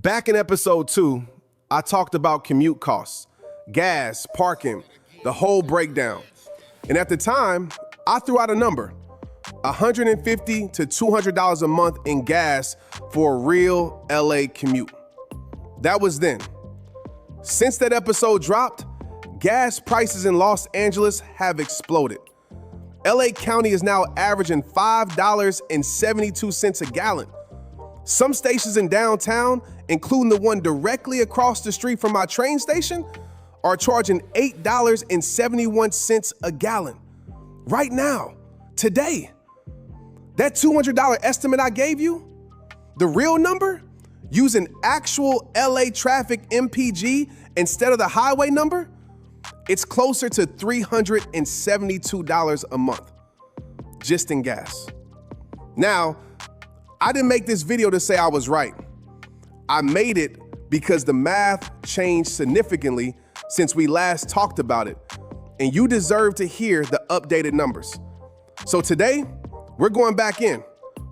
Back in episode 2, I talked about commute costs, gas, parking, the whole breakdown. And at the time, I threw out a number, $150 to $200 a month in gas for a real LA commute. That was then. Since that episode dropped, gas prices in Los Angeles have exploded. LA County is now averaging $5.72 a gallon. Some stations in downtown, including the one directly across the street from my train station, are charging $8.71 a gallon. Right now, today. That $200 estimate I gave you, the real number, using actual LA traffic MPG instead of the highway number, it's closer to $372 a month, just in gas. Now, I didn't make this video to say I was right. I made it because the math changed significantly since we last talked about it, and you deserve to hear the updated numbers. So today, we're going back in,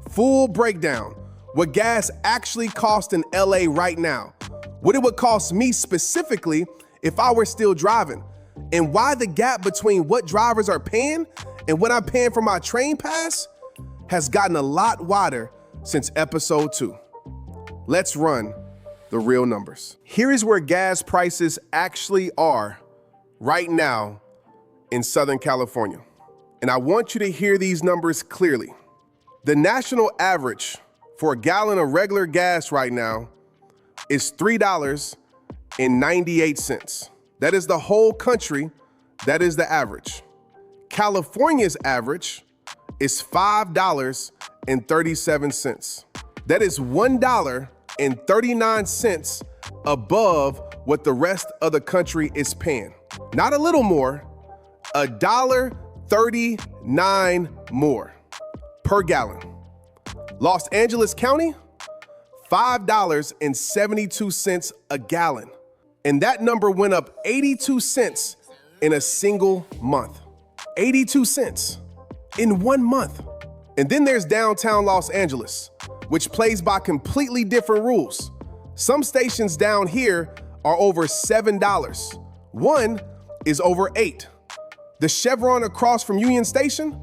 full breakdown, what gas actually costs in LA right now, what it would cost me specifically if I were still driving, and why the gap between what drivers are paying and what I'm paying for my train pass has gotten a lot wider since episode 2. Let's run the real numbers. Here is where gas prices actually are right now in Southern California. And I want you to hear these numbers clearly. The national average for a gallon of regular gas right now is $3.98. That is the whole country. That is the average. California's average is $5.37. That is $1.39 above what the rest of the country is paying. Not a little more, $1.39 more per gallon. Los Angeles County, $5.72 a gallon. And that number went up 82 cents in a single month. 82 cents in 1 month. And then there's downtown Los Angeles, which plays by completely different rules. Some stations down here are over $7. One is over $8. The Chevron across from Union Station,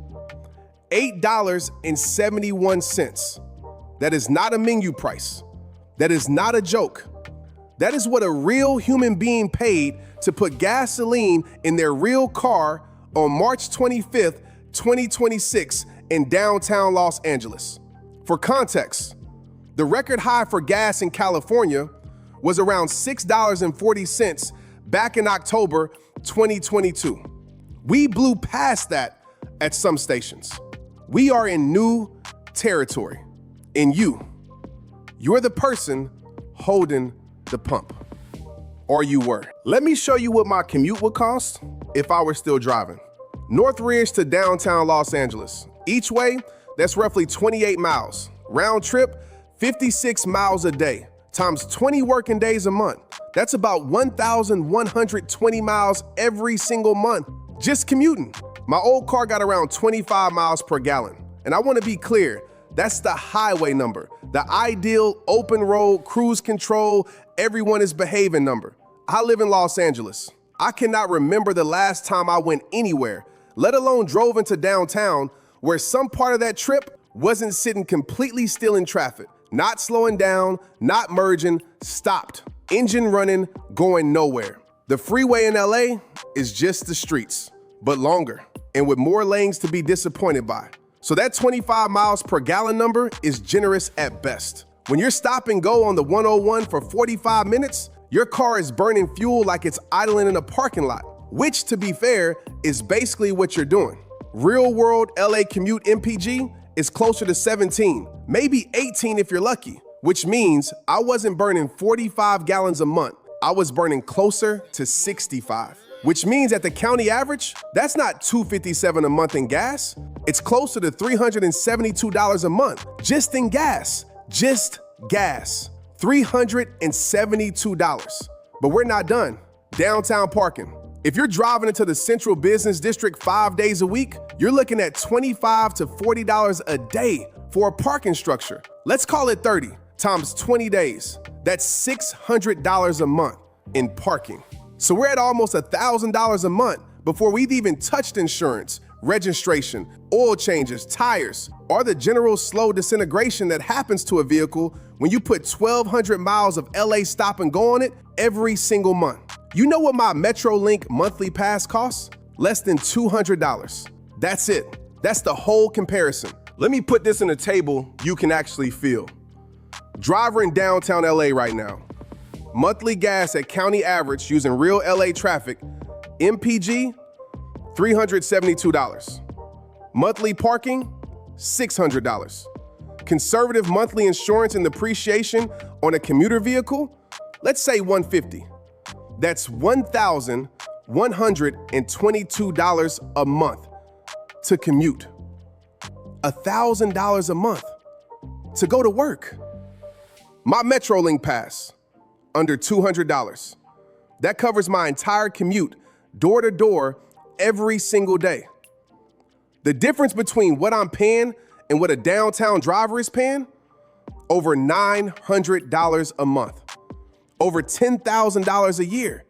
$8.71. That is not a menu price. That is not a joke. That is what a real human being paid to put gasoline in their real car on March 25th, 2026 in downtown Los Angeles. For context, the record high for gas in California was around $6.40 back in October 2022. We blew past that at some stations. We are in new territory. And you're the person holding the pump. Or you were. Let me show you what my commute would cost if I were still driving. Northridge to downtown Los Angeles. Each way, that's roughly 28 miles. Round trip, 56 miles a day, times 20 working days a month. That's about 1,120 miles every single month, just commuting. My old car got around 25 miles per gallon. And I want to be clear, that's the highway number, the ideal open road, cruise control, everyone is behaving number. I live in Los Angeles. I cannot remember the last time I went anywhere, let alone drove into downtown, where some part of that trip wasn't sitting completely still in traffic, not slowing down, not merging, stopped, engine running, going nowhere. The freeway in LA is just the streets, but longer and with more lanes to be disappointed by. So that 25 miles per gallon number is generous at best. When you're stop and go on the 101 for 45 minutes, your car is burning fuel like it's idling in a parking lot, which, to be fair, is basically what you're doing. Real world LA commute MPG is closer to 17, maybe 18 if you're lucky, which means I wasn't burning 45 gallons a month. I was burning closer to 65, which means at the county average, that's not $257 a month in gas. It's closer to $372 a month, just in gas, just gas, $372. But we're not done. Downtown parking. If you're driving into the central business district 5 days a week, you're looking at $25 to $40 a day for a parking structure. Let's call it 30. times 20 days. That's $600 a month in parking. So we're at almost $1,000 a month before we've even touched insurance, registration, oil changes, tires, or the general slow disintegration that happens to a vehicle when you put 1,200 miles of LA stop and go on it every single month. You know what my Metrolink monthly pass costs? Less than $200. That's it. That's the whole comparison. Let me put this in a table you can actually feel. Driver in downtown LA right now. Monthly gas at county average using real LA traffic, MPG, $372. Monthly parking, $600. Conservative monthly insurance and depreciation on a commuter vehicle, let's say $150. That's $1,122 a month to commute. $1,000 a month to go to work. My Metrolink pass, under $200. That covers my entire commute, door to door, every single day. The difference between what I'm paying and what a downtown driver is paying, over $900 a month, over $10,000 a year,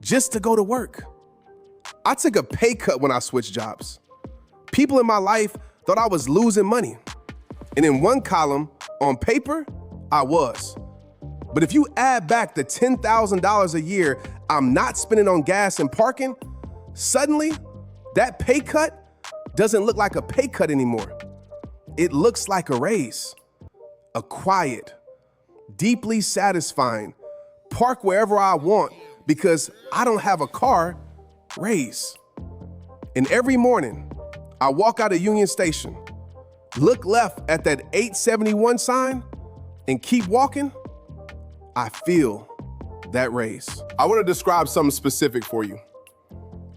just to go to work. I took a pay cut when I switched jobs. People in my life thought I was losing money. And in one column, on paper, I was. But if you add back the $10,000 a year I'm not spending on gas and parking, suddenly that pay cut doesn't look like a pay cut anymore. It looks like a raise, a quiet, deeply satisfying, park wherever I want because I don't have a car raise. And every morning, I walk out of Union Station, look left at that 871 sign, and keep walking, I feel that raise. I want to describe something specific for you.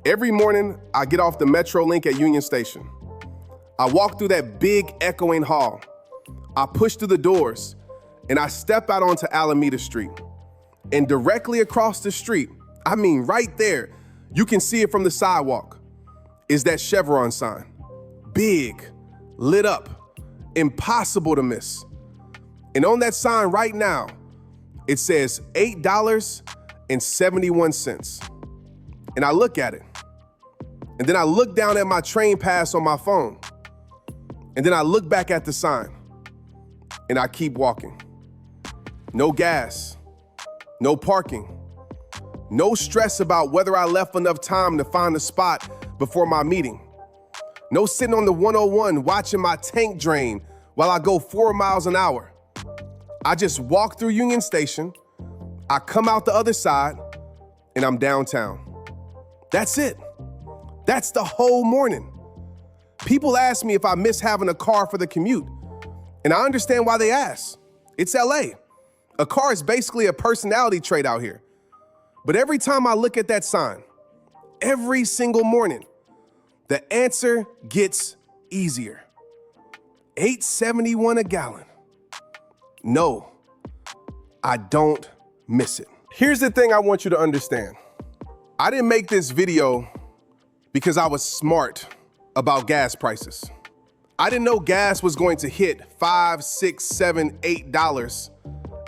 Every morning, I get off the Metrolink at Union Station. I walk through that big echoing hall. I push through the doors, and I step out onto Alameda Street. And directly across the street, I mean right there, you can see it from the sidewalk, is that Chevron sign. Big, lit up, impossible to miss. And on that sign right now, it says $8.71. And I look at it. And then I look down at my train pass on my phone. And then I look back at the sign. And I keep walking. No gas, no parking, no stress about whether I left enough time to find a spot before my meeting. No sitting on the 101 watching my tank drain while I go 4 miles an hour. I just walk through Union Station, I come out the other side, and I'm downtown. That's it. That's the whole morning. People ask me if I miss having a car for the commute, and I understand why they ask. It's LA. A car is basically a personality trait out here. But every time I look at that sign, every single morning, the answer gets easier. $8.71 a gallon. No, I don't miss it. Here's the thing I want you to understand. I didn't make this video because I was smart about gas prices. I didn't know gas was going to hit $5, $6, $7, $8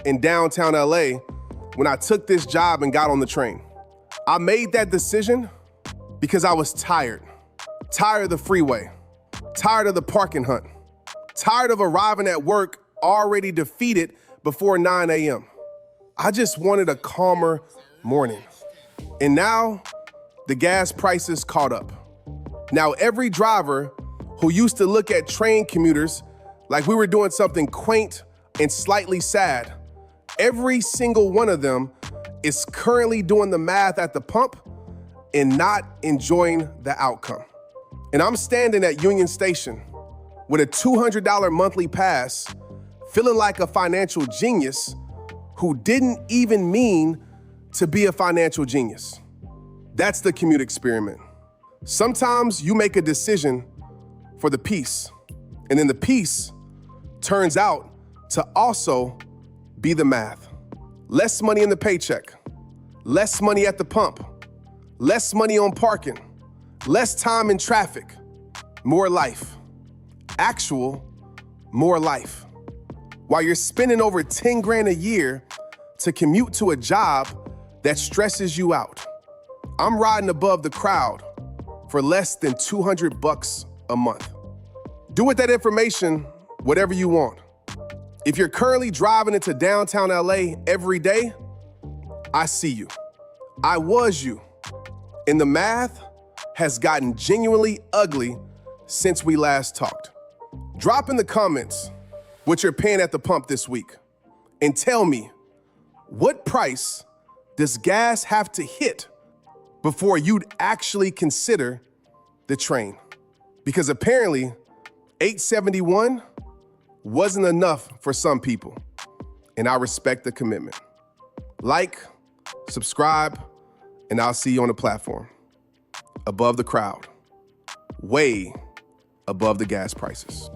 in downtown LA when I took this job and got on the train. I made that decision because I was tired. Tired of the freeway, tired of the parking hunt, tired of arriving at work already defeated before 9 a.m. I just wanted a calmer morning. And now the gas prices caught up. Now every driver who used to look at train commuters like we were doing something quaint and slightly sad, every single one of them is currently doing the math at the pump and not enjoying the outcome. And I'm standing at Union Station with a $200 monthly pass, feeling like a financial genius who didn't even mean to be a financial genius. That's the commute experiment. Sometimes you make a decision for the peace, and then the peace turns out to also be the math. Less money in the paycheck, less money at the pump, less money on parking, less time in traffic, more life. Actual, more life. while you're spending over 10 grand a year to commute to a job that stresses you out. I'm riding above the crowd for less than $200 a month. Do with that information whatever you want. If you're currently driving into downtown LA every day, I see you. I was you. And the math has gotten genuinely ugly since we last talked. Drop in the comments what you're paying at the pump this week and tell me, what price does gas have to hit before you'd actually consider the train? Because apparently $8.71 wasn't enough for some people, and I respect the commitment. Like, subscribe, and I'll see you on the platform. Above the crowd, way above the gas prices.